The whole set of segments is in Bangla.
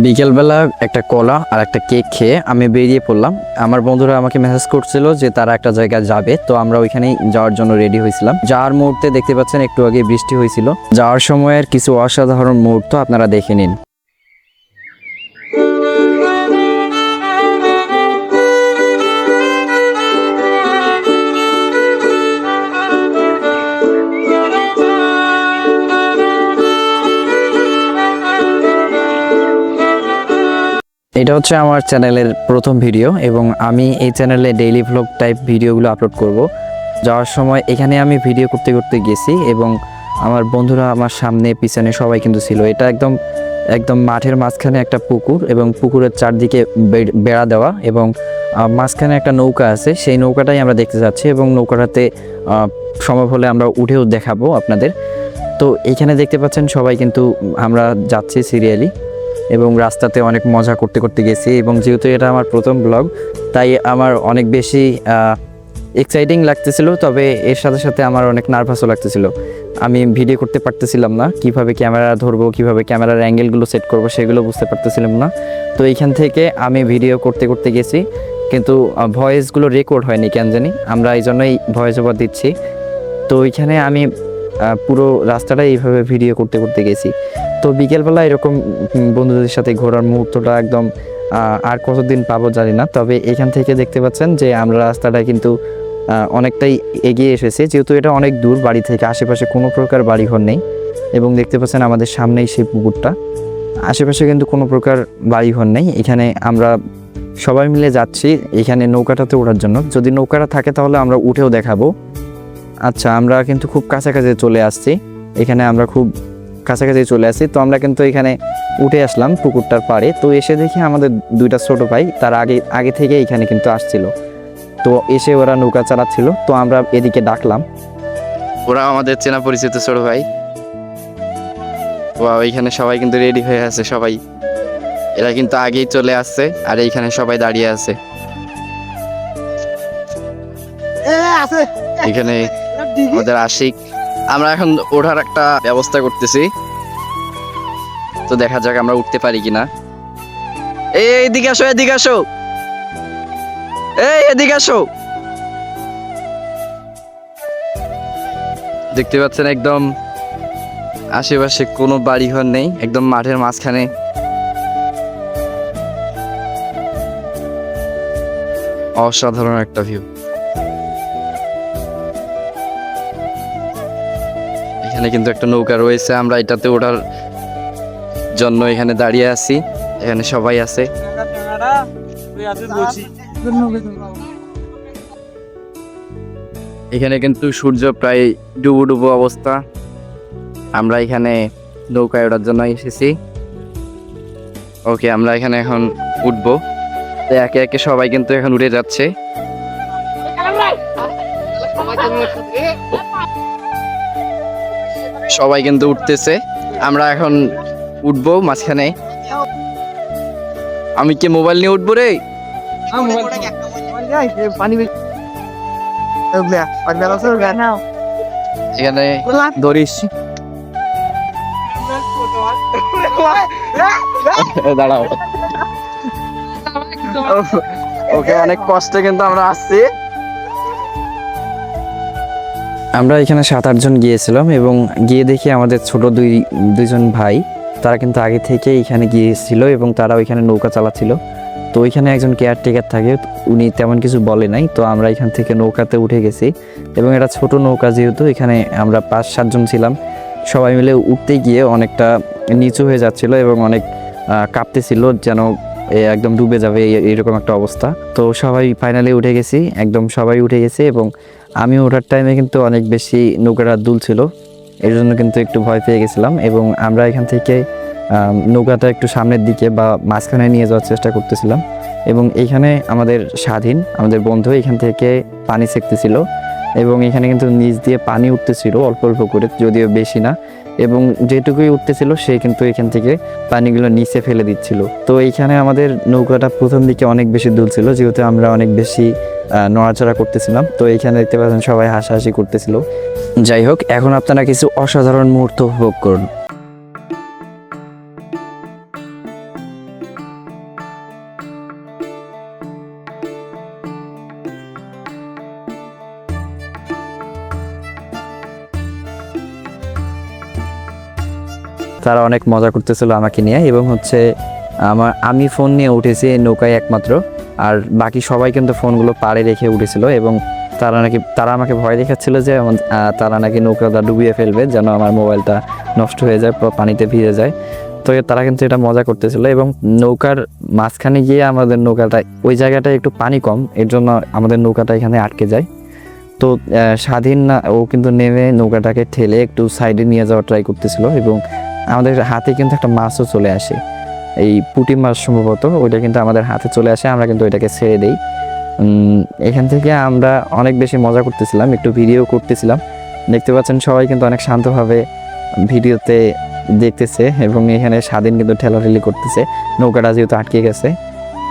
বিকেলবেলা একটা কলা আর একটা কেক খেয়ে আমি বেরিয়ে পড়লাম। আমার বন্ধুরা আমাকে মেসেজ করছিল যে তারা একটা জায়গায় যাবে, তো আমরা ওইখানেই যাওয়ার জন্য রেডি হয়েছিলাম। যাওয়ার মুহূর্তে দেখতে পাচ্ছেন একটু আগে বৃষ্টি হয়েছিল। যাওয়ার সময়ের কিছু অসাধারণ মুহূর্ত আপনারা দেখে নিন। এটা হচ্ছে আমার চ্যানেলের প্রথম ভিডিও এবং আমি এই চ্যানেলে ডেইলি ভ্লগ টাইপ ভিডিওগুলো আপলোড করব। যাওয়ার সময় এখানে আমি ভিডিও করতে করতে গেছি এবং আমার বন্ধুরা আমার সামনে পিছনে সবাই কিন্তু ছিল। এটা একদম মাঠের মাঝখানে একটা পুকুর এবং পুকুরের চারদিকে বেড়া দেওয়া এবং মাঝখানে একটা নৌকা আছে, সেই নৌকাটাই আমরা দেখতে যাচ্ছি এবং নৌকাটাতে সম্ভব হলে আমরা উঠেও দেখাবো আপনাদের। তো এখানে দেখতে পাচ্ছেন সবাই কিন্তু আমরা যাচ্ছি সিরিয়ালি এবং রাস্তাতে অনেক মজা করতে করতে গেছি এবং যেহেতু এটা আমার প্রথম ব্লগ তাই আমার অনেক বেশি এক্সাইটিং লাগতেছিল, তবে এর সাথে সাথে আমার অনেক নার্ভাসও লাগতেছিল। আমি ভিডিও করতে পারতেছিলাম না, কিভাবে ক্যামেরা ধরবো, কিভাবে ক্যামেরার অ্যাঙ্গেলগুলো সেট করব সেগুলো বুঝতে পারতেছিলাম না। তো এইখান থেকে আমি ভিডিও করতে করতে গেছি, কিন্তু ভয়েসগুলো রেকর্ড হয়নি কেন জানি, আমরা এই জন্যই ভয়েস ওভার দিচ্ছি। তো ওইখানে আমি পুরো রাস্তাটা এইভাবে ভিডিও করতে করতে গেছি। তো বিকেলবেলা এরকম বন্ধুদের সাথে ঘোরার মুহূর্তটা একদম আর কতদিন পাবো জানি না। তবে এখান থেকে দেখতে পাচ্ছেন যে আমরা রাস্তাটা কিন্তু অনেকটাই এগিয়ে এসেছি, যেহেতু এটা অনেক দূর বাড়ি থেকে, আশেপাশে কোনো প্রকার বাড়িঘর নেই এবং দেখতে পাচ্ছেন আমাদের সামনেই সেই পুকুরটা, আশেপাশে কিন্তু কোনো প্রকার বাড়িঘর নেই। এখানে আমরা সবাই মিলে যাচ্ছি এখানে নৌকাটাতে ওঠার জন্য। যদি নৌকাটা থাকে তাহলে আমরা উঠেও দেখাবো। আচ্ছা, আমরা কিন্তু খুব কাছাকাছি চলে আসছি, এখানে আমরা খুব কাছাকাছি চলে আসছি। তো আমরা কিন্তু এখানে উঠে আসলাম পুকুরটার পাড়ে। তো এসে দেখি আমাদের দুইটা ছোট ভাই তার আগে থেকে এখানে কিন্তু আসছিল, তো এসে ওরা নৌকা চালাচ্ছিল। তো আমরা এদিকে ডাকলাম, ওরা আমাদের চেনা পরিচিত ছোট ভাই। ওইখানে সবাই কিন্তু রেডি হয়ে আছে, সবাই এরা কিন্তু আগেই চলে আসছে আর এইখানে সবাই দাঁড়িয়ে আছে। এখানে আমাদের আশিক, আমরা এখন ওঠার একটা ব্যবস্থা করতেছি, তো দেখা যাক আমরা উঠতে পারি কিনা। এইদিকে আসো, এদিকে আসো, এদিকে আসো। দেখতে পাচ্ছেন একদম আশেপাশে কোনো বাড়িঘর নেই, একদম মাঠের মাঝখানে। অসাধারণ একটা ভিউ। এখানে কিন্তু একটা নৌকা রয়েছে, আমরা এটাতে ওঠার জন্য এখানে দাঁড়িয়ে আছি। এখানে সবাই আছে। এখানে কিন্তু সূর্য প্রায় ডুবো ডুবো অবস্থা। আমরা এখানে নৌকায় ওঠার জন্য এসেছি। ওকে, আমরা এখানে এখন উঠবো। তো একে একে সবাই কিন্তু এখন উঠে যাচ্ছে। সবাই কিন্তু উঠতেছে, আমরা এখন উঠবো মাঝখানে। আমি কি মোবাইল নিয়ে উঠবো রে? এখানে ধরিস, দাঁড়াও। ওকে, অনেক কষ্টে কিন্তু আমরা আসছি। আমরা এখানে 7-8 জন গিয়েছিলাম এবং গিয়ে দেখি আমাদের ছোট দুইজন ভাই, তারা কিন্তু আগে থেকে এখানে গিয়েছিল এবং তারা ওইখানে নৌকা চালাচ্ছিল। তো ওইখানে একজন কেয়ারটেকার থাকে, উনি তেমন কিছু বলে নাই। তো আমরা এখান থেকে নৌকাতে উঠে গেছি এবং এটা ছোট নৌকা, যেহেতু এখানে আমরা 5-7 জন ছিলাম, সবাই মিলে উঠতে গিয়ে অনেকটা নিচু হয়ে যাচ্ছিল এবং অনেক কাঁপতেছিল, যেন একদম ডুবে যাবে এরকম একটা অবস্থা। তো সবাই ফাইনালি উঠে গেছি, একদম সবাই উঠে গেছে এবং আমি ওঠার টাইমে কিন্তু অনেক বেশি নৌকাটা দুলছিল, এর জন্য কিন্তু একটু ভয় পেয়ে গেছিলাম। এবং আমরা এখান থেকে নৌকাটা একটু সামনের দিকে বা মাঝখানে নিয়ে যাওয়ার চেষ্টা করতেছিলাম এবং এইখানে আমাদের স্বাধীন, আমাদের বন্ধু এখান থেকে পানি সেঁকতেছিল এবং এখানে কিন্তু নিচ দিয়ে পানি উঠতেছিল অল্প অল্প করে, যদিও বেশি না, এবং যেটুকুই উঠতেছিল সে কিন্তু এখান থেকে পানিগুলো নিচে ফেলে দিচ্ছিল। তো এইখানে আমাদের নৌকাটা প্রথম দিকে অনেক বেশি দুলছিল, যেহেতু আমরা অনেক বেশি নড়াচড়া করতেছিলাম। তো এইখানে দেখতে পাচ্ছেন সবাই হাসাহাসি করতেছিল। যাই হোক, এখন আপনারা কিছু অসাধারণ মুহূর্ত উপভোগ করুন। তারা অনেক মজা করতেছিল আমাকে নিয়ে, এবং হচ্ছে আমি ফোন নিয়ে উঠেছি এই নৌকায় একমাত্র, আর বাকি সবাই কিন্তু ফোনগুলো পাড়ে রেখে উঠেছিল, এবং তারা আমাকে ভয় দেখাচ্ছিল যে তারা নাকি নৌকাটা ডুবিয়ে ফেলবে, যেন আমার মোবাইলটা নষ্ট হয়ে যায়, পানিতে ভিজে যায়। তো তারা কিন্তু এটা মজা করতেছিল, এবং নৌকার মাঝখানে গিয়ে আমাদের নৌকাটা, ওই জায়গাটায় একটু পানি কম, এর জন্য আমাদের নৌকাটা এখানে আটকে যায়। তো স্বাধীন না, ও কিন্তু নেমে নৌকাটাকে ঠেলে একটু সাইডে নিয়ে যাওয়ার ট্রাই করতেছিল, এবং আমাদের হাতে কিন্তু একটা মাছও চলে আসে, এই পুঁটি মাছ সম্ভবত, ওইটা কিন্তু আমাদের হাতে চলে আসে, আমরা কিন্তু ওইটাকে ছেড়ে দিই। এখান থেকে আমরা অনেক বেশি মজা করতেছিলাম, একটু ভিডিও করতেছিলাম। দেখতে পাচ্ছেন সবাই কিন্তু অনেক শান্তভাবে ভিডিওতে দেখতেছে, এবং এখানে স্বাধীন কিন্তু ঠেলাঠেলি করতেছে, নৌকাটা যেহেতু আটকে গেছে।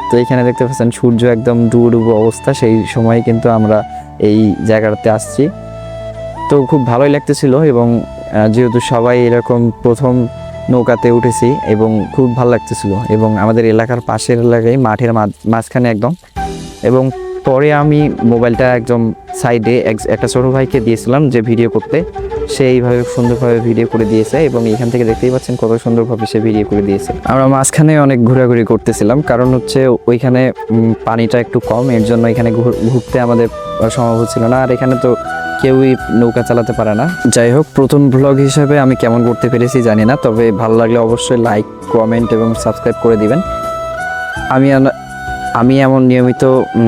তো এখানে দেখতে পাচ্ছেন সূর্য একদম ডুবো অবস্থা, সেই সময় কিন্তু আমরা এই জায়গাটাতে আসছি। তো খুব ভালোই লাগতেছিল, এবং যেহেতু সবাই এরকম প্রথম নৌকাতে উঠেছি, এবং খুব ভালো লাগতেছিল, এবং আমাদের এলাকার পাশের এলাকায় মাঠের মাঝখানে একদম। এবং পরে আমি মোবাইলটা একদম সাইডে একটা ছোটো ভাইকে দিয়েছিলাম যে ভিডিও করতে, সে এইভাবে সুন্দরভাবে ভিডিও করে দিয়েছে, এবং এখান থেকে দেখতেই পাচ্ছেন কত সুন্দরভাবে সে ভিডিও করে দিয়েছে। আমরা মাঝখানে অনেক ঘোরাঘুরি করতেছিলাম, কারণ হচ্ছে ওইখানে পানিটা একটু কম, এর জন্য এখানে ঘুরতে আমাদের সম্ভব হচ্ছিল না, আর এখানে তো কেউই নৌকা চালাতে পারে না। যাই হোক, প্রথম ব্লগ হিসাবে আমি কেমন করতে পেরেছি জানি না, তবে ভালো লাগলে অবশ্যই লাইক, কমেন্ট এবং সাবস্ক্রাইব করে দিবেন। আমি এমন নিয়মিত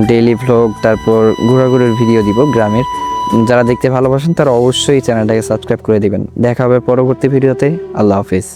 ডেইলি ভ্লগ, তারপর ঘোরাঘুরির ভিডিও দিব গ্রামের। যারা দেখতে ভালোবাসেন তারা অবশ্যই চ্যানেলটাকে সাবস্ক্রাইব করে দিবেন। দেখা হবে পরবর্তী ভিডিওতে। আল্লাহ হাফিজ।